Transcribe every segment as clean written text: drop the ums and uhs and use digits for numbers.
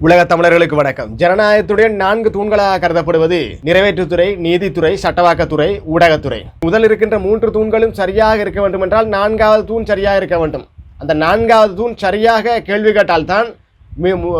உலக தமிழர்களுக்கு வணக்கம். ஜனநாயகத்துடைய 4 தூண்களாக கருதப்படுவது நிறைவேற்றுத்துறை, நீதித்துறை, சட்டவாக்கத்துறை, ஊடகத்துறை. முதல் இருக்கின்ற 3 தூண்களும் சரியாக இருக்க வேண்டும் என்றால் 4வது தூண் சரியாக இருக்க வேண்டும். அந்த 4வது தூண் சரியாக கேள்வி கேட்டால்தான்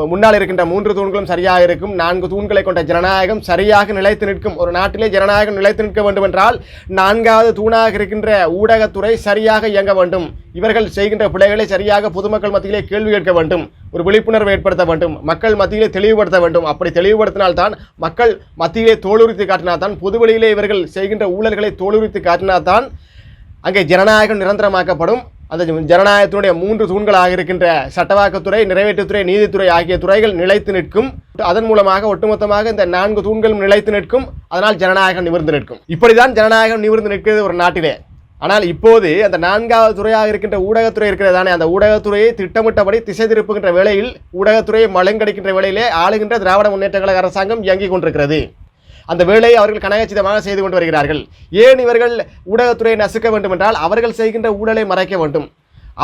முன்னால் இருக்கின்ற 3 தூண்களும் சரியாக இருக்கும். 4 தூண்களை கொண்ட ஜனநாயகம் சரியாக நிலைத்து நிற்கும். ஒரு நாட்டிலே ஜனநாயகம் நிலைத்து நிற்க வேண்டும் என்றால் 4வது தூணாக இருக்கின்ற ஊடகத்துறை சரியாக இயங்க வேண்டும். இவர்கள் செய்கின்ற பிழைகளை சரியாக பொதுமக்கள் மத்தியிலே கேள்வி கேட்க வேண்டும். ஒரு விழிப்புணர்வை ஏற்படுத்த வேண்டும். மக்கள் மத்தியிலே தெளிவுபடுத்த வேண்டும். அப்படி தெளிவுபடுத்தினால்தான், மக்கள் மத்தியிலே தோலுரித்து காட்டினால்தான், பொதுவெளியிலே இவர்கள் செய்கின்ற ஊழல்களை தோலுரித்து காட்டினால்தான் அங்கே ஜனநாயகம் நிரந்தரமாக்கப்படும். அந்த ஜனநாயகத்தினுடைய 3 தூண்களாக இருக்கின்ற சட்டவாக்கத்துறை, நிறைவேற்றுத்துறை, நீதித்துறை ஆகிய துறைகள் நிலைத்து நிற்கும். அதன் மூலமாக ஒட்டுமொத்தமாக இந்த 4 தூண்களும் நிலைத்து நிற்கும். அதனால் ஜனநாயகம் நிமிர்ந்து நிற்கும். இப்படிதான் ஜனநாயகம் நிமிர்ந்து நிற்கிறது ஒரு நாட்டிலே. ஆனால் இப்போது அந்த 4வது துறையாக இருக்கின்ற ஊடகத்துறை இருக்கிறதானே, அந்த ஊடகத்துறையை திட்டமிட்டபடி திசை திருப்புகின்ற வேளையில், ஊடகத்துறையை மலங்கடிக்கின்ற வேளையிலே ஆளுகின்ற திராவிட முன்னேற்ற கழக அரசாங்கம் இயங்கிக் கொண்டிருக்கிறது. அந்த வேலையை அவர்கள் கனகச்சிதமாக செய்து கொண்டு வருகிறார்கள். ஏன் இவர்கள் ஊடகத்துறையை நசுக்க வேண்டும் என்றால், அவர்கள் செய்கின்ற ஊழலை மறைக்க வேண்டும்.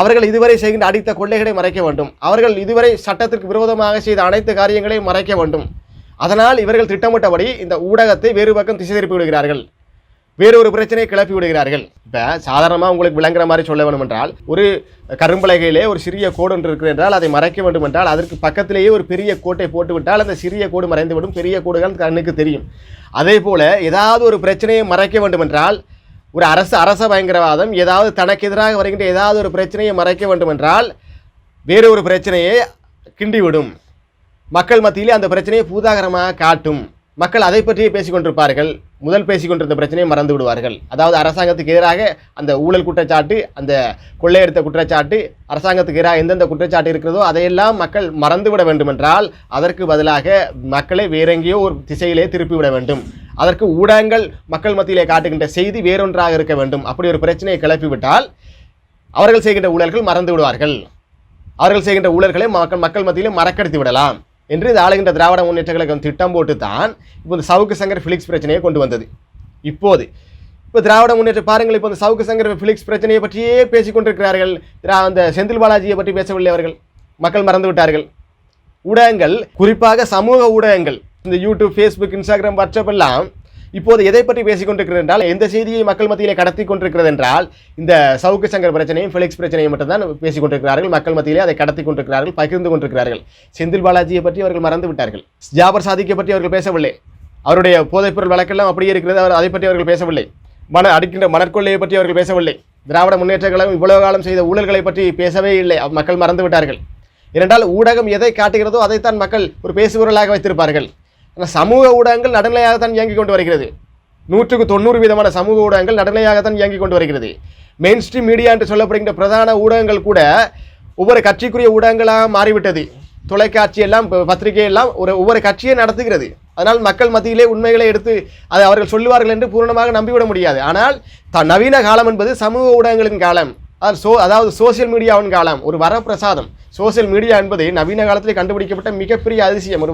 அவர்கள் இதுவரை செய்கின்ற அடித்த கொள்ளைகளை மறைக்க வேண்டும். அவர்கள் இதுவரை சட்டத்திற்கு விரோதமாக செய்த அனைத்து காரியங்களையும் மறைக்க வேண்டும். அதனால் இவர்கள் திட்டமிட்டபடி இந்த ஊடகத்தை வேறு பக்கம் திசை திருப்பி விடுகிறார்கள். வேறொரு பிரச்சனையை கிளப்பி விடுகிறார்கள். இப்போ சாதாரணமாக உங்களுக்கு விளங்குற மாதிரி சொல்ல வேண்டும் என்றால், ஒரு கரும்பலகையிலே ஒரு சிறிய கோடு ஒன்று இருக்கிறது என்றால் அதை மறைக்க வேண்டும் என்றால் அதற்கு பக்கத்திலேயே ஒரு பெரிய கோட்டை போட்டுவிட்டால் அந்த சிறிய கோடு மறைந்துவிடும். பெரிய கோடுகள் கண்ணுக்கு தெரியும். அதே போல் ஏதாவது ஒரு பிரச்சனையை மறைக்க வேண்டும் என்றால், ஒரு அரச பயங்கரவாதம் ஏதாவது தனக்கு எதிராக வருகின்ற ஏதாவது ஒரு பிரச்சனையை மறைக்க வேண்டும் என்றால் வேறு ஒரு பிரச்சனையை கிண்டிவிடும். மக்கள் மத்தியிலே அந்த பிரச்சனையை பூதாகரமாக காட்டும். மக்கள் அதை பற்றியே பேசிக்கொண்டிருப்பார்கள். முதல் பேசிக்கொண்டிருந்த பிரச்சனையை மறந்து விடுவார்கள். அதாவது அரசாங்கத்துக்கு எதிராக அந்த ஊழல் குற்றச்சாட்டு, அந்த கொள்ளையடித்த குற்றச்சாட்டு, அரசாங்கத்துக்கு எதிராக எந்தெந்த குற்றச்சாட்டு இருக்கிறதோ அதையெல்லாம் மக்கள் மறந்துவிட வேண்டும் என்றால் அதற்கு பதிலாக மக்களை வேறெங்கேயோ ஒரு திசையிலே திருப்பிவிட வேண்டும். அதற்கு ஊடகங்கள் மக்கள் மத்தியிலே காட்டுகின்ற செய்தி வேறொன்றாக இருக்க வேண்டும். அப்படி ஒரு பிரச்சனையை கிளப்பிவிட்டால் அவர்கள் செய்கின்ற ஊழல்கள் மறந்து விடுவார்கள். அவர்கள் செய்கின்ற ஊழல்களை மக்கள் மத்தியிலே மறக்கடித்து விடலாம் என்று இந்த ஆளுகின்ற திராவிட முன்னேற்ற கழகம் திட்டம் போட்டு தான் இப்போ இந்த சவுக்கு சங்கர் ஃபிலிக்ஸ் பிரச்சனையை கொண்டு வந்தது. இப்போ திராவிட முன்னேற்ற பாருங்கள், இப்போ இந்த சவுக்கு சங்கர் ஃபிலிக்ஸ் பிரச்சனையை பற்றியே பேசிக்கொண்டிருக்கிறார்கள். அந்த செந்தில் பாலாஜியை பற்றி பேசவில்லை அவர்கள். மக்கள் மறந்து விட்டார்கள். ஊடகங்கள், குறிப்பாக சமூக ஊடகங்கள், இந்த யூடியூப், ஃபேஸ்புக், இன்ஸ்டாகிராம், வாட்ஸ்அப் எல்லாம் இப்போது எதை பற்றி பேசிக்கொண்டிருக்கிறது என்றால், எந்த செய்தியை மக்கள் மத்தியிலே கடத்தி கொண்டிருக்கிறது என்றால் இந்த சவுக்கு சங்கர் பிரச்சனையும் ஃபிலிக்ஸ் பிரச்சனையும் மட்டும்தான் பேசிக்கொண்டிருக்கிறார்கள். மக்கள் மத்தியிலே அதை கடத்தி கொண்டிருக்கிறார்கள், பகிர்ந்து கொண்டிருக்கிறார்கள். செந்தில் பாலாஜியை பற்றி அவர்கள் மறந்து விட்டார்கள். ஜாபர் சாதிக்கை பற்றி அவர்கள் பேசவில்லை. அவருடைய போதைப்பொருள் வழக்கெல்லாம் அப்படியே இருக்கிறது. அதை பற்றி அவர்கள் பேசவில்லை. அடிக்கின்ற மணற்கொள்ளையை பற்றி அவர்கள் பேசவில்லை. திராவிட முன்னேற்ற கழகம் இவ்வளவு காலம் செய்த ஊழல்களை பற்றி பேசவே இல்லை. மக்கள் மறந்து விட்டார்கள். ஏனென்றால் ஊடகம் எதை காட்டுகிறதோ அதைத்தான் மக்கள் ஒரு பேசுபொருளாக வைத்திருப்பார்கள். ஆனால் சமூக ஊடகங்கள் நடுநிலையாகத்தான் இயங்கிக் கொண்டு வருகிறது. 100% சமூக ஊடகங்கள் நடுநிலையாகத்தான் இயங்கிக் கொண்டு வருகிறது. மெயின் ஸ்ட்ரீம் மீடியா என்று சொல்லப்படுகின்ற பிரதான ஊடகங்கள் கூட ஒவ்வொரு கட்சிக்குரிய ஊடகங்களாக மாறிவிட்டது. தொலைக்காட்சி எல்லாம், பத்திரிகை எல்லாம் ஒவ்வொரு கட்சியை நடத்துகிறது. அதனால் மக்கள் மத்தியிலே உண்மைகளை எடுத்து அதை அவர்கள் சொல்லுவார்கள் என்று பூர்ணமாக நம்பிவிட முடியாது. ஆனால் நவீன காலம் என்பது சமூக ஊடகங்களின் காலம். அதாவது சோசியல் மீடியாவின் காலம். ஒரு வரப்பிரசாதம். சோசியல் மீடியா என்பது நவீன காலத்தில் கண்டுபிடிக்கப்பட்ட மிகப்பெரிய அதிசயம். ஒரு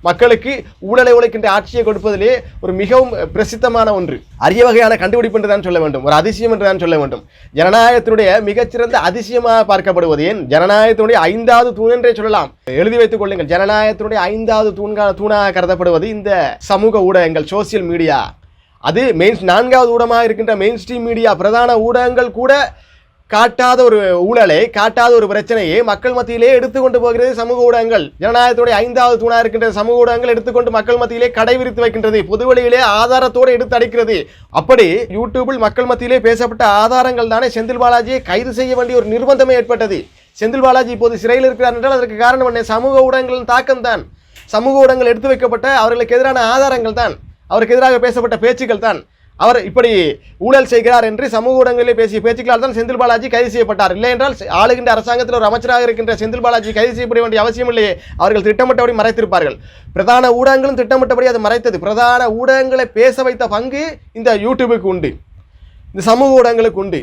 மக்களுக்கு ஊழலை உழைக்கின்ற ஆட்சியை கொடுப்பதிலே ஒரு மிகவும் பிரசித்தமான ஒன்று, அரிய வகையான கண்டுபிடிப்பு என்று தான் சொல்ல வேண்டும், ஒரு அதிசயம் என்று தான் சொல்ல வேண்டும். ஜனநாயகத்தினுடைய மிகச்சிறந்த அதிசயமாக பார்க்கப்படுவது ஏன் ஜனநாயகத்தினுடைய 5வது தூண் என்றே சொல்லலாம். எழுதி வைத்துக் கொள்ளுங்கள். ஜனநாயகத்தினுடைய 5வது தூணாக கருதப்படுவது இந்த சமூக ஊடகங்கள், சோசியல் மீடியா. அது 4வது ஊடகமாக இருக்கின்ற மெயின் ஸ்ட்ரீம் மீடியா, பிரதான ஊடகங்கள் கூட காட்டாத ஒரு ஊழலை, காட்டாத ஒரு பிரச்சனையை மக்கள் மத்தியிலே எடுத்துக்கொண்டு போகிறது சமூக ஊடகங்கள். ஜனநாயகத்துடைய 5வது தூணாக இருக்கின்ற சமூக ஊடகங்கள் எடுத்துக்கொண்டு மக்கள் மத்தியிலே கடை விரித்து வைக்கின்றது. பொதுவெளியிலே ஆதாரத்தோடு எடுத்து அடிக்கிறது. அப்படி யூடியூபில் மக்கள் மத்தியிலே பேசப்பட்ட ஆதாரங்கள் தானே செந்தில் பாலாஜியை கைது செய்ய வேண்டிய ஒரு நிர்பந்தமே ஏற்பட்டது. செந்தில் பாலாஜி இப்போது சிறையில் இருக்கிறார் என்றால் அதற்கு காரணம் என்ன? சமூக ஊடகங்களின் தாக்கம் தான். சமூக ஊடகங்கள் எடுத்து வைக்கப்பட்ட அவர்களுக்கு எதிரான ஆதாரங்கள் தான். அவருக்கு எதிராக பேசப்பட்ட பேச்சுக்கள் தான். அவர் இப்படி ஊழல் செய்கிறார் என்று சமூக ஊடகங்களிலே பேசிய பேச்சுக்களால் தான் செந்தில் பாலாஜி கைது செய்யப்பட்டார். இல்லை என்றால் ஆளுகின்ற அரசாங்கத்தில் ஒரு அமைச்சராக இருக்கின்ற செந்தில் பாலாஜி கைது செய்யப்பட வேண்டிய அவசியம் இல்லையே. அவர்கள் திட்டமிட்டபடி மறைத்திருப்பார்கள். பிரதான ஊடகங்களும் திட்டமிட்டபடி அதை மறைத்தது. பிரதான ஊடகங்களை பேச வைத்த பங்கு இந்த யூடியூபுக்கு உண்டு, இந்த சமூக ஊடகங்களுக்கு உண்டு.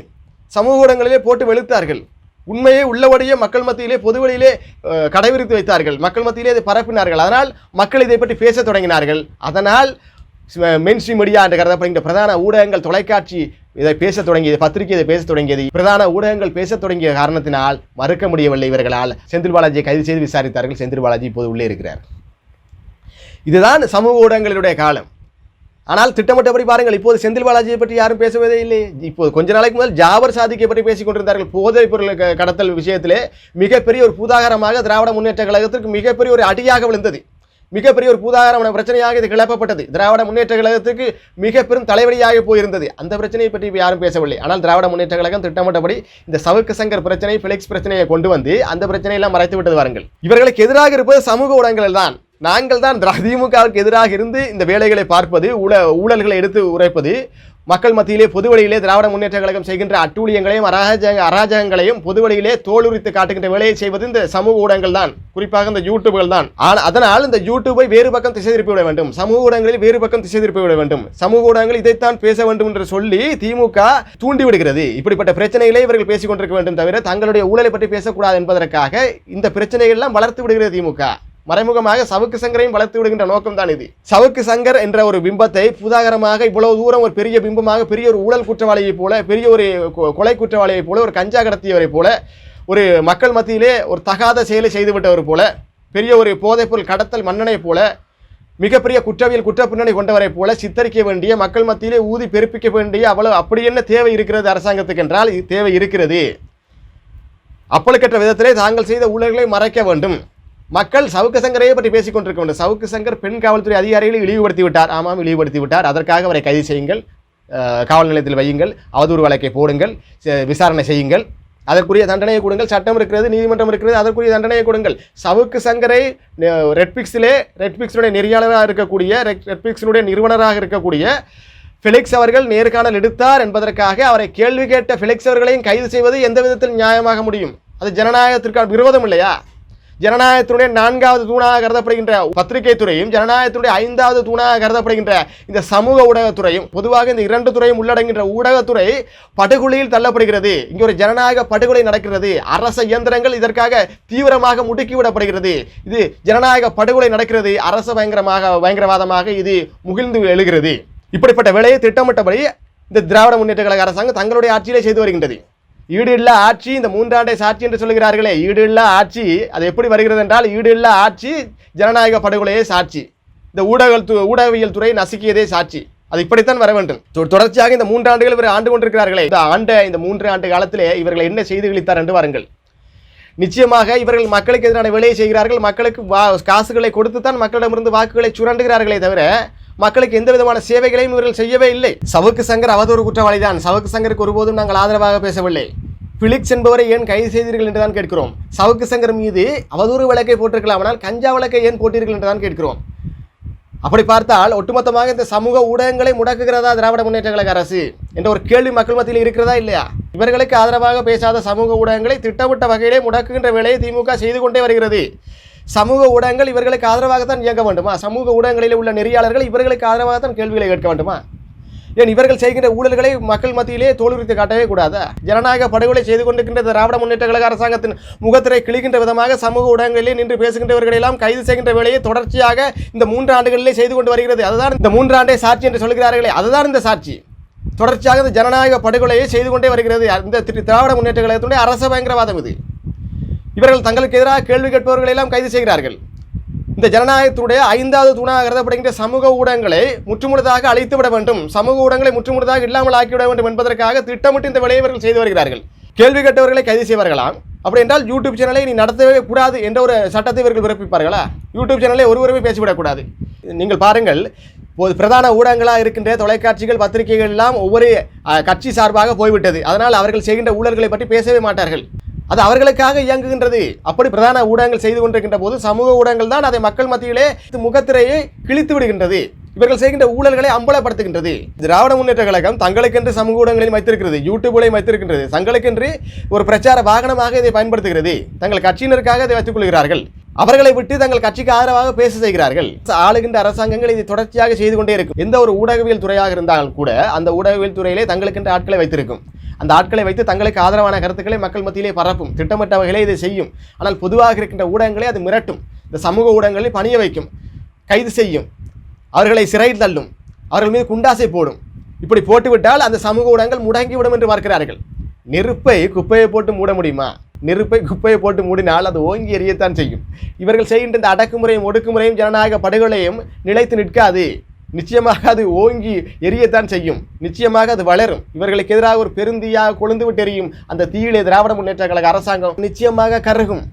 சமூக ஊடகங்களிலே போட்டு வெளுத்தார்கள். உண்மையை உள்ளபடியே மக்கள் மத்தியிலே பொதுவெளியிலே கடைபிடித்து வைத்தார்கள். மக்கள் மத்தியிலே இதை பரப்பினார்கள். அதனால் மக்கள் இதை பற்றி பேச தொடங்கினார்கள். அதனால் மெயின்ஸ்ட்ரீம் மீடியா என்று கருதப்படுகின்ற பிரதான ஊடகங்கள், தொலைக்காட்சி இதை பேசத் தொடங்கியது, பத்திரிகை இதை பேசத் தொடங்கியது, பிரதான ஊடகங்கள் பேசத் தொடங்கிய காரணத்தினால் மறுக்க முடியவில்லை இவர்களால். செந்தில் பாலாஜியை கைது செய்து விசாரித்தார்கள். செந்தில் பாலாஜி இப்போது உள்ளே இருக்கிறார். இதுதான் சமூக ஊடகங்களுடைய காலம். ஆனால் திட்டமிட்டபடி பாருங்கள், இப்போது செந்தில் பாலாஜியை பற்றி யாரும் பேசுவதே இல்லை. இப்போது கொஞ்ச நாளைக்கு முதல் ஜாபர் சாதிக்கை பற்றி பேசிக் கொண்டிருந்தார்கள். போதைப் பொருள் கடத்தல் விஷயத்திலே மிகப்பெரிய ஒரு பூதாகரமாக திராவிட முன்னேற்ற கழகத்திற்கு மிகப்பெரிய ஒரு அடியாக விழுந்தது. மிகப்பெரிய ஒரு பூதாகரமான பிரச்சனையாக இது கிளப்பப்பட்டது. திராவிட முன்னேற்ற கழகத்துக்கு மிக பெரும் தலைவலியாக போயிருந்தது. அந்த பிரச்சனையை பற்றி யாரும் பேசவில்லை. ஆனால் திராவிட முன்னேற்ற கழகம் திட்டமிட்டபடி இந்த சவுக்கு சங்கர் பிரச்சனை, பிளெக்ஸ் பிரச்சனையை கொண்டு வந்து அந்த பிரச்சனையெல்லாம் மறைத்து விட்டது. வாருங்கள், இவர்களுக்கு எதிராக இருப்பது சமூக ஊடகங்கள் தான். நாங்கள் தான் திமுகவுக்கு எதிராக இருந்து இந்த வேலைகளை பார்ப்பது, ஊழல்களை எடுத்து உரைப்பது, மக்கள் மத்தியிலே பொது வழியிலே திராவிட முன்னேற்ற கழகம் செய்கின்ற அட்டூழியங்களையும் அராஜகங்களையும் பொது வழியிலே தோலுரித்து காட்டுகின்ற வேலையை செய்வது இந்த சமூக ஊடகங்கள் தான், குறிப்பாக இந்த யூடியூப்கள் தான். அதனால் இந்த யூடியூபை வேறு பக்கம் திசை திருப்பி விட வேண்டும், சமூக ஊடகங்களில் வேறு பக்கம் திசை திருப்பி விட வேண்டும். சமூக ஊடகங்கள் இதைத்தான் பேச வேண்டும் என்று சொல்லி திமுக தூண்டி விடுகிறது. இப்படிப்பட்ட பிரச்சனைகளை இவர்கள் பேசிக் கொண்டிருக்க வேண்டும், தவிர தங்களுடைய ஊழலை பற்றி பேசக்கூடாது என்பதற்காக இந்த பிரச்சனைகள் எல்லாம் வளர்த்து விடுகிறது திமுக. மறைமுகமாக சவுக்கு சங்கரையும் வளர்த்து விடுகின்ற நோக்கம் தான் இது. சவுக்கு சங்கர் என்ற ஒரு பிம்பத்தை புதாகரமாக இவ்வளவு தூரம் ஒரு பெரிய பிம்பமாக, பெரிய ஒரு ஊழல் குற்றவாளியை போல, பெரிய ஒரு கொலை குற்றவாளியை போல, ஒரு கஞ்சா கடத்தியவரை போல, ஒரு மக்கள் மத்தியிலே ஒரு தகாத செயலை செய்துவிட்டவர் போல, பெரிய ஒரு போதைப்பொருள் கடத்தல் மன்னனை போல, மிகப்பெரிய குற்றவியல் குற்ற பின்னணி கொண்டவரை போல சித்தரிக்க வேண்டிய, மக்கள் மத்தியிலே ஊதி பெருப்பிக்க வேண்டிய அவ்வளவு அப்படி என்ன தேவை இருக்கிறது அரசாங்கத்துக்கு என்றால் தேவை இருக்கிறது. அப்பழுக்கற்ற விதத்திலே தாங்கள் செய்த ஊழல்களை மறைக்க வேண்டும். மக்கள் சவுக்கு சங்கரையை பற்றி பேசிக் கொண்டிருக்க வேண்டும். சவுக்கு சங்கர் பெண் காவல்துறை அதிகாரிகளை இழிவுபடுத்தி விட்டார். ஆமாம், இழிவுபடுத்தி விட்டார். அதற்காக அவரை கைது செய்யுங்கள், காவல் நிலையத்தில் வையுங்கள், அவதூறு வழக்கை போடுங்கள், விசாரணை செய்யுங்கள், அதற்குரிய தண்டனையை கொடுங்கள். சட்டம் இருக்கிறது, நீதிமன்றம் இருக்கிறது, அதற்குரிய தண்டனையை கொடுங்கள். சவுக்கு சங்கரை ரெட்பிக்ஸினுடைய நெறியாளராக இருக்கக்கூடிய, ரெட்பிக்ஸினுடைய நிறுவனராக இருக்கக்கூடிய ஃபெலிக்ஸ் அவர்கள் நேர்காணல் எடுத்தார் என்பதற்காக அவரை கேள்வி கேட்ட ஃபெலிக்ஸ் அவர்களையும் கைது செய்வது எந்த விதத்தில் நியாயமாக முடியும்? அது ஜனநாயகத்திற்கான விரோதம் இல்லையா? ஜனநாயகத்தினுடைய 4வது தூணாக கருதப்படுகின்ற பத்திரிகை துறையும், ஜனநாயகத்தினுடைய 5வது தூணாக கருதப்படுகின்ற இந்த சமூக ஊடகத்துறையும், பொதுவாக இந்த 2 துறையும் உள்ளடங்கின்ற ஊடகத்துறை படுகொலையில் தள்ளப்படுகிறது. இங்கே ஒரு ஜனநாயக படுகொலை நடக்கிறது. அரச இயந்திரங்கள் இதற்காக தீவிரமாக முடுக்கிவிடப்படுகிறது. இது ஜனநாயக படுகொலை நடக்கிறது. அரச பயங்கரவாதமாக இது முகிழ்ந்து எழுகிறது. இப்படிப்பட்ட வேலையை திட்டமிட்டபடி இந்த திராவிட முன்னேற்ற கழக அரசாங்கம் தங்களுடைய ஆட்சியிலே செய்து வருகின்றது. ஈடு இல்லா ஆட்சி, இந்த 3 ஆண்டை சாட்சி என்று சொல்கிறார்களே, ஈடு இல்லா ஆட்சி அது எப்படி வருகிறது என்றால், ஈடு இல்லா ஆட்சி ஜனநாயக படுகொலையே சாட்சி, இந்த ஊடகவியல் துறை நசுக்கியதே சாட்சி. அது இப்படித்தான் வர வேண்டும். தொடர்ச்சியாக இந்த 3 ஆண்டுகள் இவர் ஆண்டு கொண்டிருக்கிறார்களே, இந்த 3 ஆண்டு காலத்திலே இவர்கள் என்ன செய்து கழித்தார் என்று வாருங்கள். நிச்சயமாக இவர்கள் மக்களுக்கு எதிரான வேலையை செய்கிறார்கள். மக்களுக்கு காசுகளை கொடுத்துத்தான் மக்களிடமிருந்து வாக்குகளை சுரண்டுகிறார்களே தவிர மக்களுக்கு எந்த விதமான சேவைகளையும் இவர்கள் செய்யவே இல்லை. சவுக்கு சங்கர் அவதூறு குற்றவாளி தான். சவுக்கு சங்கருக்கு ஒருபோதும் நாங்கள் ஆதரவாக பேசவில்லை. பிலிக்ஸ் என்பவரை ஏன் கைது செய்தீர்கள் என்று தான் கேட்கிறோம். சவுக்கு சங்கர் மீது அவதூறு வழக்கை போட்டிருக்கலாம், ஆனால் கஞ்சா வழக்கை ஏன் போட்டீர்கள் என்று தான் கேட்கிறோம். அப்படி பார்த்தால் ஒட்டுமொத்தமாக இந்த சமூக ஊடகங்களை முடக்குகிறதா திராவிட முன்னேற்ற கழக அரசு என்ற ஒரு கேள்வி மக்கள் மத்தியில் இருக்கிறதா இல்லையா? இவர்களுக்கு ஆதரவாக பேசாத சமூக ஊடகங்களை திட்டமிட்ட வகையிலே முடக்குகின்ற வேலையை திமுக செய்து கொண்டே வருகிறது. சமூக ஊடகங்கள் இவர்களுக்கு ஆதரவாகத்தான் இயங்க வேண்டுமா? சமூக ஊடகங்களில் உள்ள நெறியாளர்கள் இவர்களுக்கு ஆதரவாகத்தான் கேள்விகளை கேட்க வேண்டுமா? ஏன் இவர்கள் செய்கின்ற ஊழல்களை மக்கள் மத்தியிலே தோலுரித்து காட்டவே கூடாதா? ஜனநாயக படுகொலை செய்து கொண்டிருக்கின்ற திராவிட முன்னேற்ற கழக அரசாங்கத்தின் முகத்திரை கிழிக்கின்ற விதமாக சமூக ஊடகங்களிலே நின்று பேசுகின்றவர்களை எல்லாம் கைது செய்கின்ற வேலையை தொடர்ச்சியாக இந்த 3 ஆண்டுகளிலே செய்து கொண்டு வருகிறது. அதுதான் இந்த 3 ஆண்டே சாட்சி என்று சொல்கிறார்களே, அதுதான் இந்த சாட்சி. தொடர்ச்சியாக இந்த ஜனநாயக படுகொலையை செய்து கொண்டே வருகிறது இந்த திராவிட முன்னேற்ற கழகத்தினுடைய அரச பயங்கரவாதம் இது. இவர்கள் தங்களுக்கு எதிராக கேள்வி கேட்பவர்களை எல்லாம் கைது செய்கிறார்கள். இந்த ஜனநாயகத்துடைய 5வது தூணாக கருதப்படுகின்ற சமூக ஊடகங்களை முற்றுமுழுதாக அழித்து விட வேண்டும், சமூக ஊடகங்களை முற்றுமுழுதாக இல்லாமல் ஆக்கிவிட வேண்டும் என்பதற்காக திட்டமிட்டு இந்த வேலையை இவர்கள் செய்து வருகிறார்கள். கேள்வி கேட்டவர்களை கைது செய்வார்களாம். அப்படி என்றால் யூடியூப் சேனலை நீ நடத்தவே கூடாது என்ற ஒரு சட்டத்தை இவர்கள் பிறப்பிப்பார்களா? யூடியூப் சேனலை ஒருவருமே பேசிவிடக்கூடாது. நீங்கள் பாருங்கள், பிரதான ஊடகங்களாக இருக்கின்ற தொலைக்காட்சிகள், பத்திரிகைகள் எல்லாம் ஒவ்வொரு கட்சி சார்பாக போய்விட்டது. அதனால் அவர்கள் செய்கின்ற ஊழல்களை பற்றி பேசவே மாட்டார்கள். அது அவர்களுக்காக இயங்குகின்றது. அப்படி பிரதான ஊடகங்கள் செய்து கொண்டிருக்கின்ற போது சமூக ஊடகங்கள் தான் அதை மக்கள் மத்தியிலே முகத்திரையை கிழித்து விடுகின்றது. இவர்கள் செய்கின்ற ஊழல்களை அம்பலப்படுத்துகின்றது. திராவிட முன்னேற்ற கழகம் தங்களுக்கென்று சமூக ஊடகங்களையும் வைத்திருக்கிறது, யூடியூப்களையும் வைத்திருக்கின்றது. தங்களுக்கென்று ஒரு பிரச்சார வாகனமாக இதை பயன்படுத்துகிறது. தங்கள் கட்சியினருக்காக இதை வைத்துக் கொள்கிறார்கள். அவர்களை விட்டு தங்கள் கட்சிக்கு ஆதரவாக பேச செய்கிறார்கள். ஆளுகின்ற அரசாங்கங்கள் இதை தொடர்ச்சியாக செய்து கொண்டே இருக்கும். எந்த ஒரு ஊடகவியல் துறையாக இருந்தாலும் கூட அந்த ஊடகவியல் துறையிலே தங்களுக்கென்று ஆட்களை வைத்திருக்கும். அந்த ஆட்களை வைத்து தங்களுக்கு ஆதரவான கருத்துக்களை மக்கள் மத்தியிலே பரப்பும். திட்டமிட்ட வகையிலே இதை செய்யும். ஆனால் பொதுவாக இருக்கின்ற ஊடகங்களை அது மிரட்டும். இந்த சமூக ஊடகங்களை பணிய வைக்கும், கைது செய்யும், அவர்களை சிறையில் தள்ளும். அவர்கள் மீது குண்டாசை போடும். இப்படி போட்டுவிட்டால் அந்த சமூக ஊடகங்கள் முடங்கிவிடும் என்று பார்க்கிறார்கள். நெருப்பை குப்பையை போட்டு மூட முடியுமா? நெருப்பை குப்பையை போட்டு மூடினால் அது ஓங்கி எரியத்தான் செய்யும். இவர்கள் செய்கின்ற இந்த அடக்குமுறையும் ஒடுக்குமுறையும் ஜனநாயக படுகொலையும் நிலைத்து நிற்காது. நிச்சயமாக அது ஓங்கி எரியத்தான் செய்யும். நிச்சயமாக அது வளரும். இவர்களுக்கு எதிராக ஒரு பெருந்தீயாக கொழுந்து விட்டு எரியும் அந்த தீயிலே திராவிட முன்னேற்ற கழக அரசாங்கம் நிச்சயமாக கருகும்.